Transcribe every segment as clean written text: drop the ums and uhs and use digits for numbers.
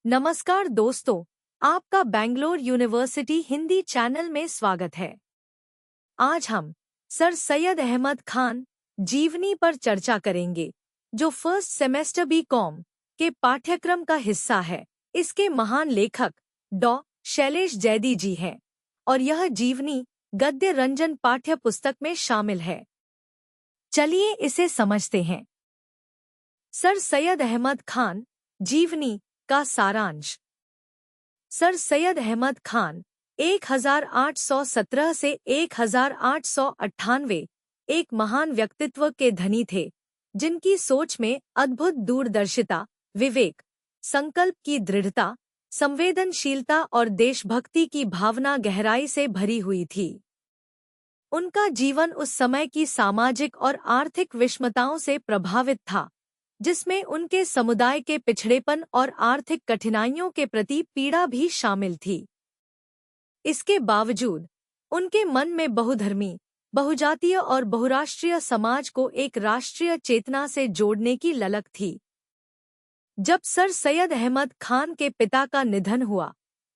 नमस्कार दोस्तों, आपका बैंगलोर यूनिवर्सिटी हिंदी चैनल में स्वागत है। आज हम सर सैयद अहमद खान जीवनी पर चर्चा करेंगे, जो फर्स्ट सेमेस्टर बी.कॉम के पाठ्यक्रम का हिस्सा है। इसके महान लेखक डॉ. शैलेश जैदी जी हैं और यह जीवनी गद्य रंजन पाठ्य पुस्तक में शामिल है। चलिए इसे समझते हैं। सर सैयद अहमद खान जीवनी का सारांश। सर सैयद अहमद खान 1817 से 1898 एक महान व्यक्तित्व के धनी थे, जिनकी सोच में अद्भुत दूरदर्शिता, विवेक, संकल्प की दृढ़ता, संवेदनशीलता और देशभक्ति की भावना गहराई से भरी हुई थी। उनका जीवन उस समय की सामाजिक और आर्थिक विषमताओं से प्रभावित था, जिसमें उनके समुदाय के पिछड़ेपन और आर्थिक कठिनाइयों के प्रति पीड़ा भी शामिल थी। इसके बावजूद उनके मन में बहुधर्मी, बहुजातीय और बहुराष्ट्रीय समाज को एक राष्ट्रीय चेतना से जोड़ने की ललक थी। जब सर सैयद अहमद खान के पिता का निधन हुआ,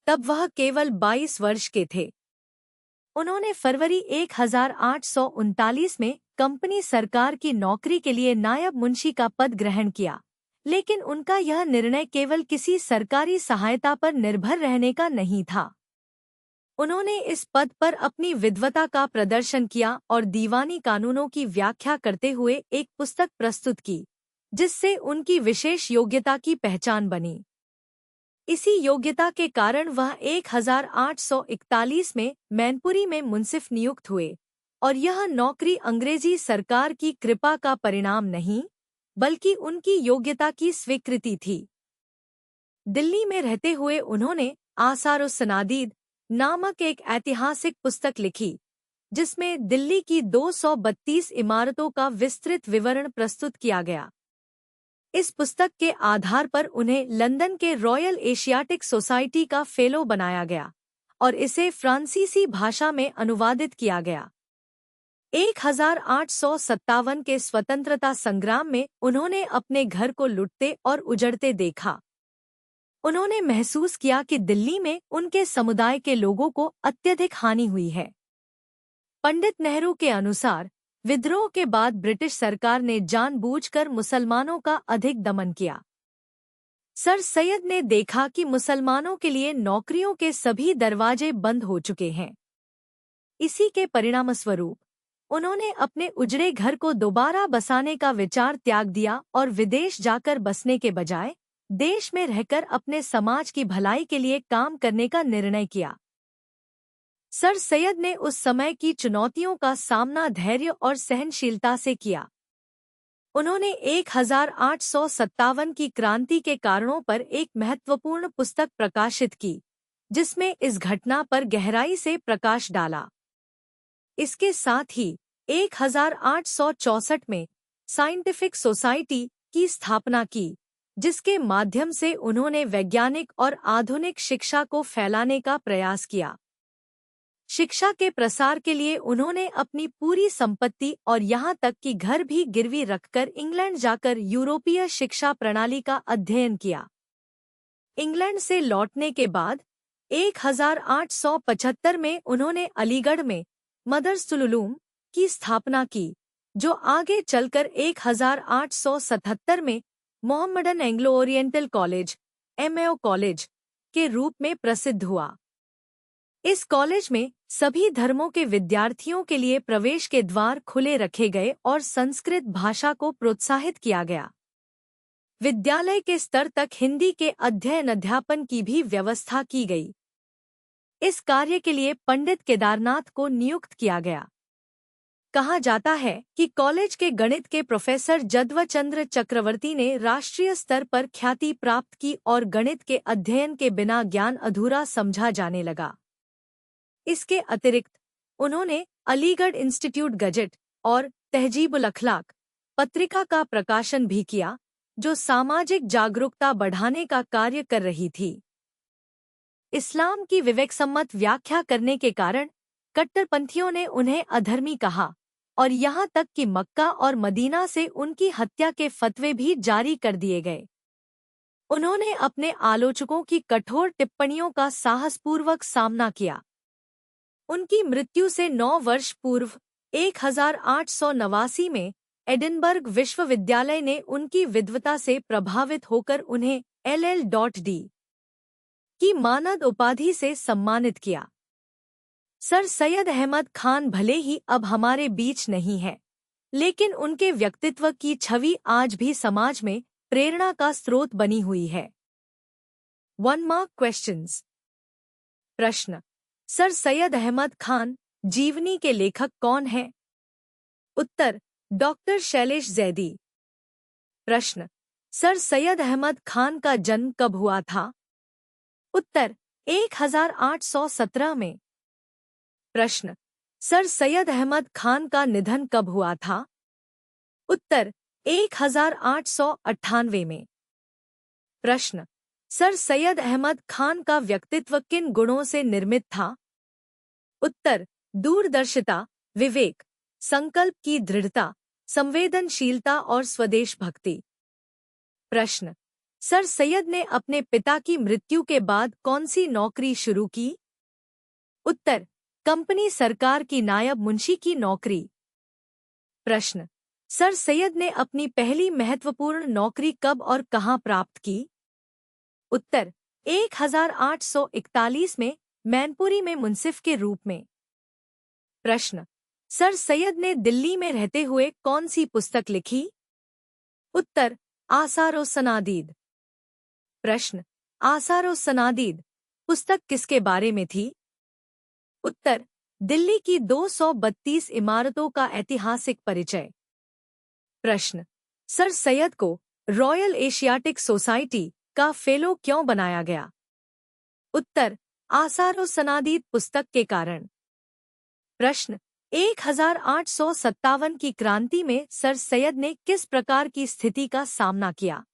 तब वह केवल 22 वर्ष के थे। उन्होंने फरवरी 1839 में कंपनी सरकार की नौकरी के लिए नायब मुंशी का पद ग्रहण किया, लेकिन उनका यह निर्णय केवल किसी सरकारी सहायता पर निर्भर रहने का नहीं था। उन्होंने इस पद पर अपनी विद्वता का प्रदर्शन किया और दीवानी कानूनों की व्याख्या करते हुए एक पुस्तक प्रस्तुत की, जिससे उनकी विशेष योग्यता की पहचान बनी। इसी योग्यता के कारण वह 1841 में मैनपुरी में मुंसिफ नियुक्त हुए, और यह नौकरी अंग्रेजी सरकार की कृपा का परिणाम नहीं, बल्कि उनकी योग्यता की स्वीकृति थी। दिल्ली में रहते हुए उन्होंने आसार-उस-सनादीद नामक एक ऐतिहासिक पुस्तक लिखी, जिसमें दिल्ली की 232 इमारतों का विस्तृत विवरण प्रस्तुत किया गया। इस पुस्तक के आधार पर उन्हें लंदन के रॉयल एशियाटिक सोसाइटी का फेलो बनाया गया और इसे फ्रांसीसी भाषा में अनुवादित किया गया। 1857 के स्वतंत्रता संग्राम में उन्होंने अपने घर को लुटते और उजड़ते देखा। उन्होंने महसूस किया कि दिल्ली में उनके समुदाय के लोगों को अत्यधिक हानि हुई है। पंडित नेहरू के अनुसार विद्रोह के बाद ब्रिटिश सरकार ने जानबूझकर मुसलमानों का अधिक दमन किया। सर सैयद ने देखा कि मुसलमानों के लिए नौकरियों के सभी दरवाजे बंद हो चुके हैं। इसी के परिणामस्वरूप उन्होंने अपने उजड़े घर को दोबारा बसाने का विचार त्याग दिया और विदेश जाकर बसने के बजाय देश में रहकर अपने समाज की भलाई के लिए काम करने का निर्णय किया। सर सैयद ने उस समय की चुनौतियों का सामना धैर्य और सहनशीलता से किया। उन्होंने 1857 की क्रांति के कारणों पर एक महत्वपूर्ण पुस्तक प्रकाशित की, जिसमें इस घटना पर गहराई से प्रकाश डाला। इसके साथ ही 1864 में साइंटिफिक सोसाइटी की स्थापना की, जिसके माध्यम से उन्होंने वैज्ञानिक और आधुनिक शिक्षा को फैलाने का प्रयास किया। शिक्षा के प्रसार के लिए उन्होंने अपनी पूरी संपत्ति और यहाँ तक कि घर भी गिरवी रखकर इंग्लैंड जाकर यूरोपीय शिक्षा प्रणाली का अध्ययन किया। इंग्लैंड से लौटने के बाद 1875 में उन्होंने अलीगढ़ में मदरसतुल उलूम की स्थापना की, जो आगे चलकर 1877 में Mohammedan Anglo oriental college (MAO college) के रूप में प्रसिद्ध हुआ। इस कॉलेज में सभी धर्मों के विद्यार्थियों के लिए प्रवेश के द्वार खुले रखे गए और संस्कृत भाषा को प्रोत्साहित किया गया। विद्यालय के स्तर तक हिंदी के अध्ययन अध्यापन की भी व्यवस्था की गई। इस कार्य के लिए पंडित केदारनाथ को नियुक्त किया गया। कहा जाता है कि कॉलेज के गणित के प्रोफेसर जदवचंद्र चक्रवर्ती ने राष्ट्रीय स्तर पर ख्याति प्राप्त की और गणित के अध्ययन के बिना ज्ञान अधूरा समझा जाने लगा। इसके अतिरिक्त उन्होंने अलीगढ़ इंस्टीट्यूट गजेट और तहजीबुल अखलाक पत्रिका का प्रकाशन भी किया, जो सामाजिक जागरूकता बढ़ाने का कार्य कर रही थी। इस्लाम की विवेकसम्मत व्याख्या करने के कारण कट्टरपंथियों ने उन्हें अधर्मी कहा और यहाँ तक कि मक्का और मदीना से उनकी हत्या के फतवे भी जारी कर दिए गए। उन्होंने अपने आलोचकों की कठोर टिप्पणियों का साहसपूर्वक सामना किया। उनकी मृत्यु से 9 वर्ष पूर्व 1889 में एडिनबर्ग विश्वविद्यालय ने उनकी विद्वता से प्रभावित होकर उन्हें LL.D. की मानद उपाधि से सम्मानित किया। सर सैयद अहमद खान भले ही अब हमारे बीच नहीं है, लेकिन उनके व्यक्तित्व की छवि आज भी समाज में प्रेरणा का स्रोत बनी हुई है। 1 मार्क क्वेश्चंस। प्रश्न, सर सैयद अहमद खान जीवनी के लेखक कौन हैं? उत्तर, डॉक्टर शैलेश जैदी। प्रश्न, सर सैयद अहमद खान का जन्म कब हुआ था? उत्तर, 1817 में। प्रश्न, सर सैयद अहमद खान का निधन कब हुआ था? उत्तर, 1898 में। प्रश्न, सर सैयद अहमद खान का व्यक्तित्व किन गुणों से निर्मित था? उत्तर, दूरदर्शिता, विवेक, संकल्प की दृढ़ता, संवेदनशीलता और स्वदेश भक्ति। प्रश्न, सर सैयद ने अपने पिता की मृत्यु के बाद कौन सी नौकरी शुरू की? उत्तर, कंपनी सरकार की नायब मुंशी की नौकरी। प्रश्न, सर सैयद ने अपनी पहली महत्वपूर्ण नौकरी कब और कहां प्राप्त की? उत्तर, 1841 में मैनपुरी में मुंसिफ के रूप में। प्रश्न, सर सैयद ने दिल्ली में रहते हुए कौन सी पुस्तक लिखी? उत्तर, आसारो सनादीद। प्रश्न, आसारो सनादीद पुस्तक किसके बारे में थी? उत्तर, दिल्ली की 232 इमारतों का ऐतिहासिक परिचय। प्रश्न, सर सैयद को रॉयल एशियाटिक सोसाइटी का फेलो क्यों बनाया गया? उत्तर, आसारो सनादीद पुस्तक के कारण। प्रश्न, 1857 की क्रांति में सर सैयद ने किस प्रकार की स्थिति का सामना किया?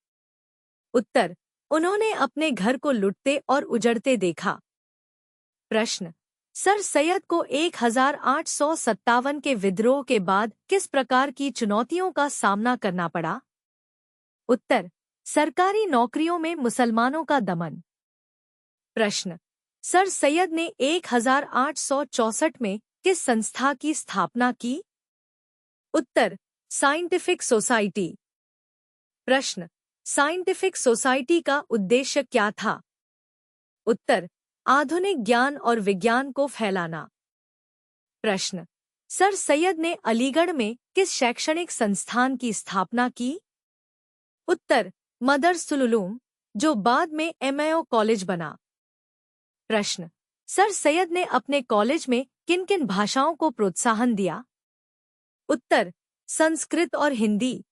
उत्तर, उन्होंने अपने घर को लुटते और उजड़ते देखा। प्रश्न, सर सैयद को 1857 के विद्रोह के बाद किस प्रकार की चुनौतियों का सामना करना पड़ा? उत्तर, सरकारी नौकरियों में मुसलमानों का दमन। प्रश्न, सर सैयद ने 1864 में किस संस्था की स्थापना की? उत्तर, साइंटिफिक सोसाइटी। प्रश्न, साइंटिफिक सोसाइटी का उद्देश्य क्या था? उत्तर, आधुनिक ज्ञान और विज्ञान को फैलाना। प्रश्न, सर सैयद ने अलीगढ़ में किस शैक्षणिक संस्थान की स्थापना की? उत्तर, मदरसुल उलूम, जो बाद में MAO कॉलेज बना। प्रश्न, सर सैयद ने अपने कॉलेज में किन किन भाषाओं को प्रोत्साहन दिया? उत्तर, संस्कृत और हिंदी।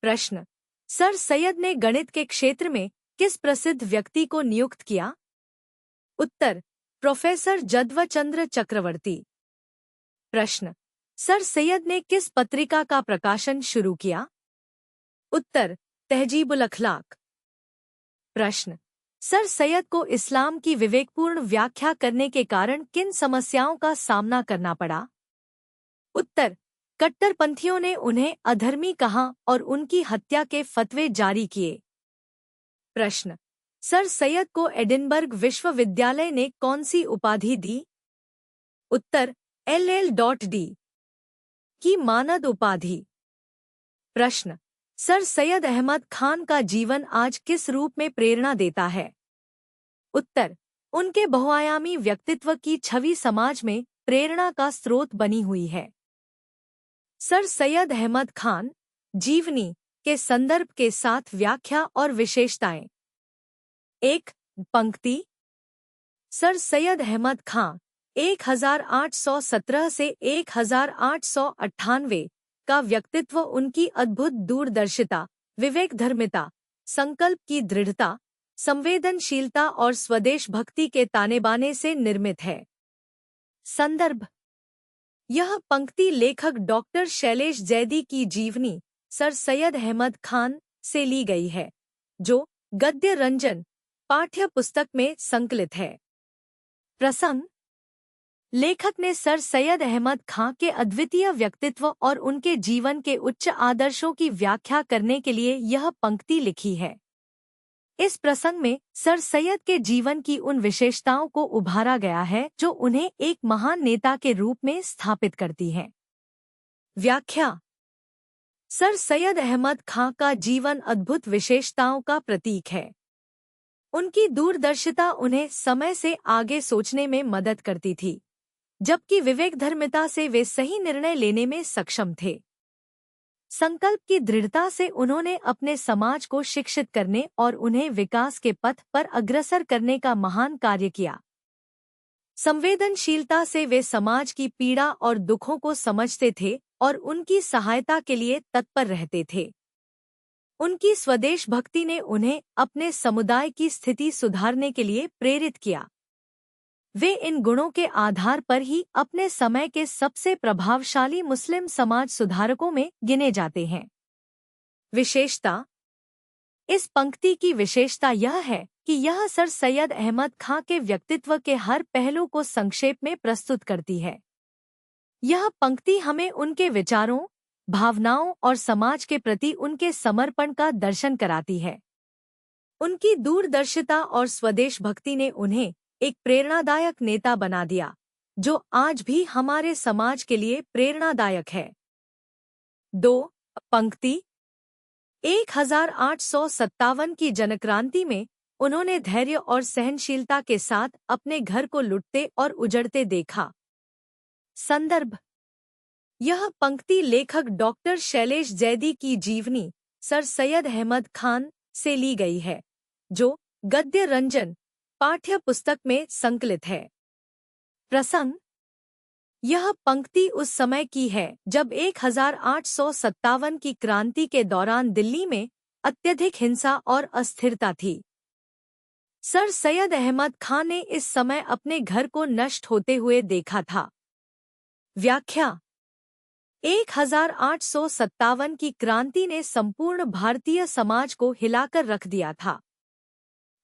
प्रश्न, सर सैयद ने गणित के क्षेत्र में किस प्रसिद्ध व्यक्ति को नियुक्त किया? उत्तर, प्रोफेसर जदवचंद्र चक्रवर्ती। प्रश्न, सर सैयद ने किस पत्रिका का प्रकाशन शुरू किया? उत्तर, तहजीबुल अखलाक। प्रश्न, सर सैयद को इस्लाम की विवेकपूर्ण व्याख्या करने के कारण किन समस्याओं का सामना करना पड़ा? उत्तर, कट्टरपंथियों ने उन्हें अधर्मी कहा और उनकी हत्या के फतवे जारी किए। प्रश्न, सर सैयद को एडिनबर्ग विश्वविद्यालय ने कौन सी उपाधि दी? उत्तर, LL.D. की मानद उपाधि। प्रश्न, सर सैयद अहमद खान का जीवन आज किस रूप में प्रेरणा देता है? उत्तर, उनके बहुआयामी व्यक्तित्व की छवि समाज में प्रेरणा का स्रोत बनी हुई है। सर सैयद अहमद खान जीवनी के संदर्भ के साथ व्याख्या और विशेषताएं। 1. पंक्ति। सर सैयद अहमद खान 1817 से 1898 का व्यक्तित्व उनकी अद्भुत दूरदर्शिता, विवेकधर्मिता, संकल्प की दृढ़ता, संवेदनशीलता और स्वदेश भक्ति के तानेबाने से निर्मित है। संदर्भ। यह पंक्ति लेखक डॉक्टर शैलेश जैदी की जीवनी सर सैयद अहमद खान से ली गई है, जो गद्य रंजन पाठ्य पुस्तक में संकलित है। प्रसंग। लेखक ने सर सैयद अहमद खां के अद्वितीय व्यक्तित्व और उनके जीवन के उच्च आदर्शों की व्याख्या करने के लिए यह पंक्ति लिखी है। इस प्रसंग में सर सैयद के जीवन की उन विशेषताओं को उभारा गया है जो उन्हें एक महान नेता के रूप में स्थापित करती हैं। व्याख्या। सर सैयद अहमद खां का जीवन अद्भुत विशेषताओं का प्रतीक है। उनकी दूरदर्शिता उन्हें समय से आगे सोचने में मदद करती थी, जबकि विवेकधर्मिता से वे सही निर्णय लेने में सक्षम थे। संकल्प की दृढ़ता से उन्होंने अपने समाज को शिक्षित करने और उन्हें विकास के पथ पर अग्रसर करने का महान कार्य किया। संवेदनशीलता से वे समाज की पीड़ा और दुखों को समझते थे और उनकी सहायता के लिए तत्पर रहते थे। उनकी स्वदेश भक्ति ने उन्हें अपने समुदाय की स्थिति सुधारने के लिए प्रेरित किया। वे इन गुणों के आधार पर ही अपने समय के सबसे प्रभावशाली मुस्लिम समाज सुधारकों में गिने जाते हैं। विशेषता। इस पंक्ति की विशेषता यह है कि यह सर सैयद अहमद खां के व्यक्तित्व के हर पहलू को संक्षेप में प्रस्तुत करती है। यह पंक्ति हमें उनके विचारों, भावनाओं और समाज के प्रति उनके समर्पण का दर्शन कराती है। उनकी दूरदर्शिता और स्वदेश भक्ति ने उन्हें एक प्रेरणादायक नेता बना दिया, जो आज भी हमारे समाज के लिए प्रेरणादायक है। 2. पंक्ति। 1857 की जनक्रांति में उन्होंने धैर्य और सहनशीलता के साथ अपने घर को लुटते और उजड़ते देखा। संदर्भ। यह पंक्ति लेखक डॉक्टर शैलेश जैदी की जीवनी सर सैयद अहमद खान से ली गई है, जो गद्य रंजन पाठ्य पुस्तक में संकलित है। प्रसंग। यह पंक्ति उस समय की है जब 1857 की क्रांति के दौरान दिल्ली में अत्यधिक हिंसा और अस्थिरता थी। सर सैयद अहमद खान ने इस समय अपने घर को नष्ट होते हुए देखा था। व्याख्या। 1857 की क्रांति ने संपूर्ण भारतीय समाज को हिलाकर रख दिया था।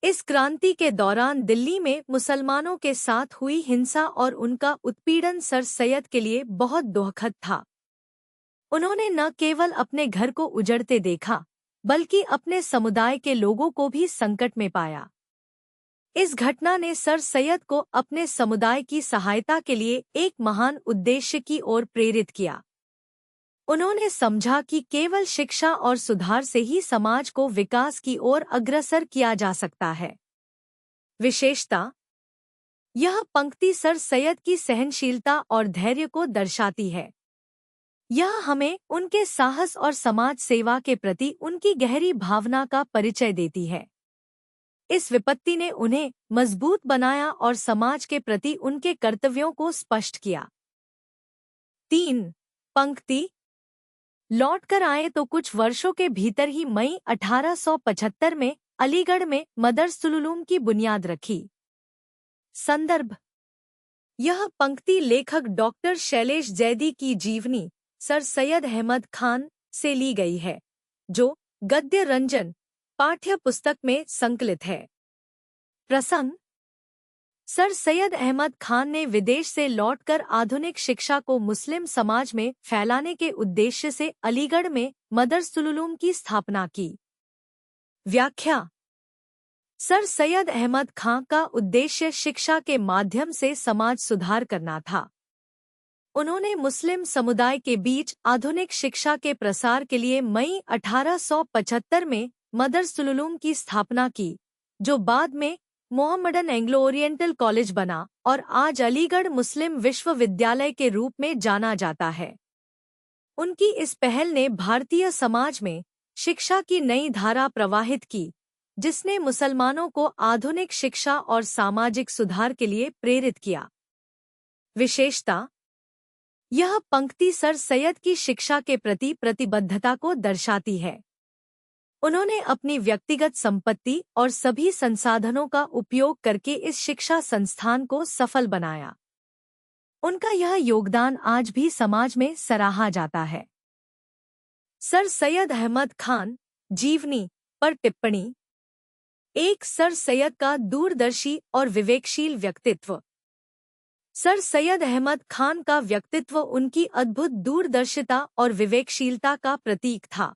इस क्रांति के दौरान दिल्ली में मुसलमानों के साथ हुई हिंसा और उनका उत्पीड़न सर सैयद के लिए बहुत दुखद था। उन्होंने न केवल अपने घर को उजड़ते देखा, बल्कि अपने समुदाय के लोगों को भी संकट में पाया। इस घटना ने सर सैयद को अपने समुदाय की सहायता के लिए एक महान उद्देश्य की ओर प्रेरित किया। उन्होंने समझा कि केवल शिक्षा और सुधार से ही समाज को विकास की ओर अग्रसर किया जा सकता है। विशेषता। यह पंक्ति सर सैयद की सहनशीलता और धैर्य को दर्शाती है। यह हमें उनके साहस और समाज सेवा के प्रति उनकी गहरी भावना का परिचय देती है। इस विपत्ति ने उन्हें मजबूत बनाया और समाज के प्रति उनके कर्तव्यों को स्पष्ट किया। 3. पंक्ति। लौटकर आए तो कुछ वर्षों के भीतर ही मई 1875 में अलीगढ़ में मदरसुल उलूम की बुनियाद रखी। संदर्भ। यह पंक्ति लेखक डॉक्टर शैलेश जैदी की जीवनी सर सैयद अहमद खान से ली गई है, जो गद्य रंजन पाठ्य पुस्तक में संकलित है। प्रसंग। सर सैयद अहमद खान ने विदेश से लौटकर आधुनिक शिक्षा को मुस्लिम समाज में फैलाने के उद्देश्य से अलीगढ़ में मदरसुल उलूम की स्थापना की। व्याख्या। सर सैयद अहमद खान का उद्देश्य शिक्षा के माध्यम से समाज सुधार करना था। उन्होंने मुस्लिम समुदाय के बीच आधुनिक शिक्षा के प्रसार के लिए मई 1875 में मदरसुल उलूम की स्थापना की, जो बाद में मोहम्मडन एंग्लो ओरिएंटल कॉलेज बना और आज अलीगढ़ मुस्लिम विश्वविद्यालय के रूप में जाना जाता है। उनकी इस पहल ने भारतीय समाज में शिक्षा की नई धारा प्रवाहित की, जिसने मुसलमानों को आधुनिक शिक्षा और सामाजिक सुधार के लिए प्रेरित किया। विशेषता। यह पंक्ति सर सैयद की शिक्षा के प्रति प्रतिबद्धता को दर्शाती है। उन्होंने अपनी व्यक्तिगत संपत्ति और सभी संसाधनों का उपयोग करके इस शिक्षा संस्थान को सफल बनाया। उनका यह योगदान आज भी समाज में सराहा जाता है। सर सैयद अहमद खान जीवनी पर टिप्पणी। एक सर सैयद का दूरदर्शी और विवेकशील व्यक्तित्व। सर सैयद अहमद खान का व्यक्तित्व उनकी अद्भुत दूरदर्शिता और विवेकशीलता का प्रतीक था।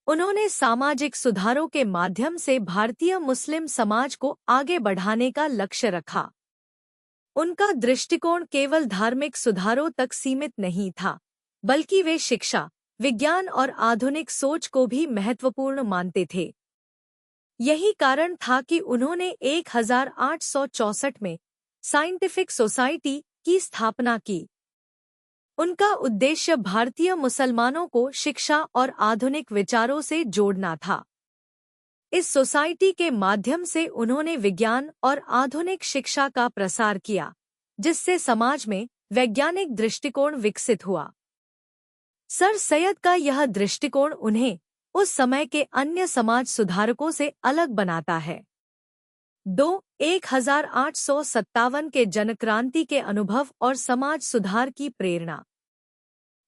उन्होंने सामाजिक सुधारों के माध्यम से भारतीय मुस्लिम समाज को आगे बढ़ाने का लक्ष्य रखा। उनका दृष्टिकोण केवल धार्मिक सुधारों तक सीमित नहीं था, बल्कि वे शिक्षा, विज्ञान और आधुनिक सोच को भी महत्वपूर्ण मानते थे। यही कारण था कि उन्होंने 1864 में साइंटिफिक सोसाइटी की स्थापना की। उनका उद्देश्य भारतीय मुसलमानों को शिक्षा और आधुनिक विचारों से जोड़ना था। इस सोसाइटी के माध्यम से उन्होंने विज्ञान और आधुनिक शिक्षा का प्रसार किया, जिससे समाज में वैज्ञानिक दृष्टिकोण विकसित हुआ। सर सैयद का यह दृष्टिकोण उन्हें उस समय के अन्य समाज सुधारकों से अलग बनाता है। 1857 के जनक्रांति के अनुभव और समाज सुधार की प्रेरणा।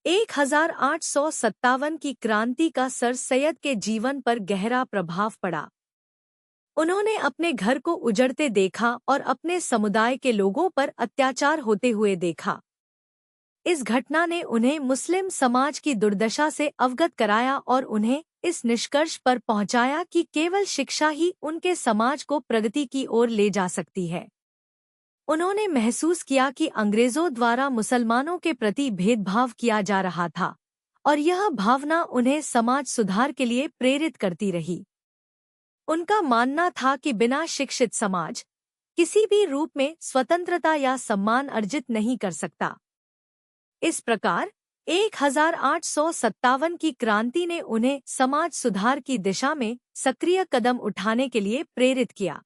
1857 की क्रांति का सर सैयद के जीवन पर गहरा प्रभाव पड़ा। उन्होंने अपने घर को उजड़ते देखा और अपने समुदाय के लोगों पर अत्याचार होते हुए देखा। इस घटना ने उन्हें मुस्लिम समाज की दुर्दशा से अवगत कराया और उन्हें इस निष्कर्ष पर पहुंचाया कि केवल शिक्षा ही उनके समाज को प्रगति की ओर ले जा सकती है। उन्होंने महसूस किया कि अंग्रेजों द्वारा मुसलमानों के प्रति भेदभाव किया जा रहा था और यह भावना उन्हें समाज सुधार के लिए प्रेरित करती रही। उनका मानना था कि बिना शिक्षित समाज किसी भी रूप में स्वतंत्रता या सम्मान अर्जित नहीं कर सकता। इस प्रकार 1857 की क्रांति ने उन्हें समाज सुधार की दिशा में सक्रिय कदम उठाने के लिए प्रेरित किया।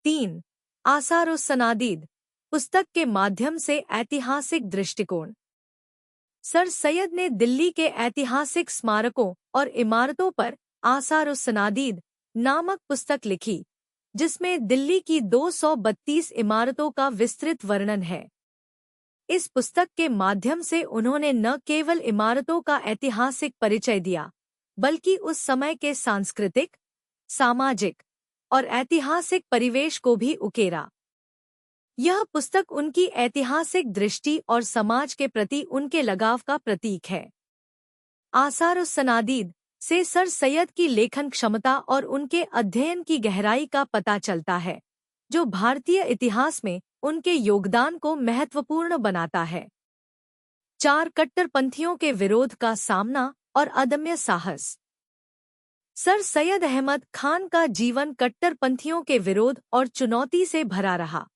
3. आसारुस्सनादीद पुस्तक के माध्यम से ऐतिहासिक दृष्टिकोण। सर सैयद ने दिल्ली के ऐतिहासिक स्मारकों और इमारतों पर आसारुस्सनादीद नामक पुस्तक लिखी, जिसमें दिल्ली की 232 इमारतों का विस्तृत वर्णन है। इस पुस्तक के माध्यम से उन्होंने न केवल इमारतों का ऐतिहासिक परिचय दिया, बल्कि उस समय के सांस्कृतिक, सामाजिक और ऐतिहासिक परिवेश को भी उकेरा। यह पुस्तक उनकी ऐतिहासिक दृष्टि और समाज के प्रति उनके लगाव का प्रतीक है। आसारुस्सनादीद से सर सैयद की लेखन क्षमता और उनके अध्ययन की गहराई का पता चलता है, जो भारतीय इतिहास में उनके योगदान को महत्वपूर्ण बनाता है। 4. कट्टरपंथियों के विरोध का सामना और अदम्य साहस। सर सैयद अहमद खान का जीवन कट्टरपंथियों के विरोध और चुनौती से भरा रहा।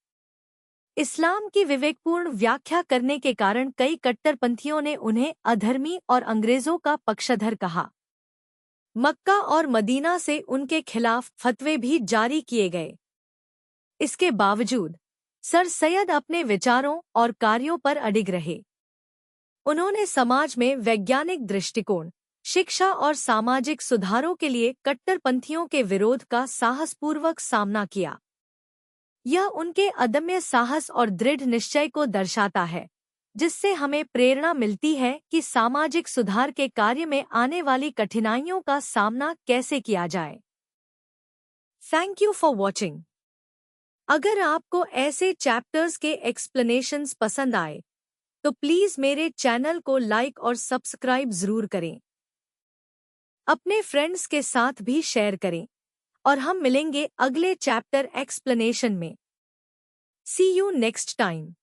इस्लाम की विवेकपूर्ण व्याख्या करने के कारण कई कट्टरपंथियों ने उन्हें अधर्मी और अंग्रेजों का पक्षधर कहा। मक्का और मदीना से उनके खिलाफ फतवे भी जारी किए गए। इसके बावजूद सर सैयद अपने विचारों और कार्यों पर अडिग रहे। उन्होंने समाज में वैज्ञानिक दृष्टिकोण, शिक्षा और सामाजिक सुधारों के लिए कट्टरपंथियों के विरोध का साहसपूर्वक सामना किया। यह उनके अदम्य साहस और दृढ़ निश्चय को दर्शाता है, जिससे हमें प्रेरणा मिलती है कि सामाजिक सुधार के कार्य में आने वाली कठिनाइयों का सामना कैसे किया जाए। Thank you for watching. अगर आपको ऐसे चैप्टर्स के एक्सप्लेनेशंस पसंद आए, तो प्लीज़ मेरे चैनल को लाइक और सब्सक्राइब ज़रूर करें। अपने फ्रेंड्स के साथ भी शेयर करें और हम मिलेंगे अगले चैप्टर एक्सप्लेनेशन में। सी यू नेक्स्ट टाइम।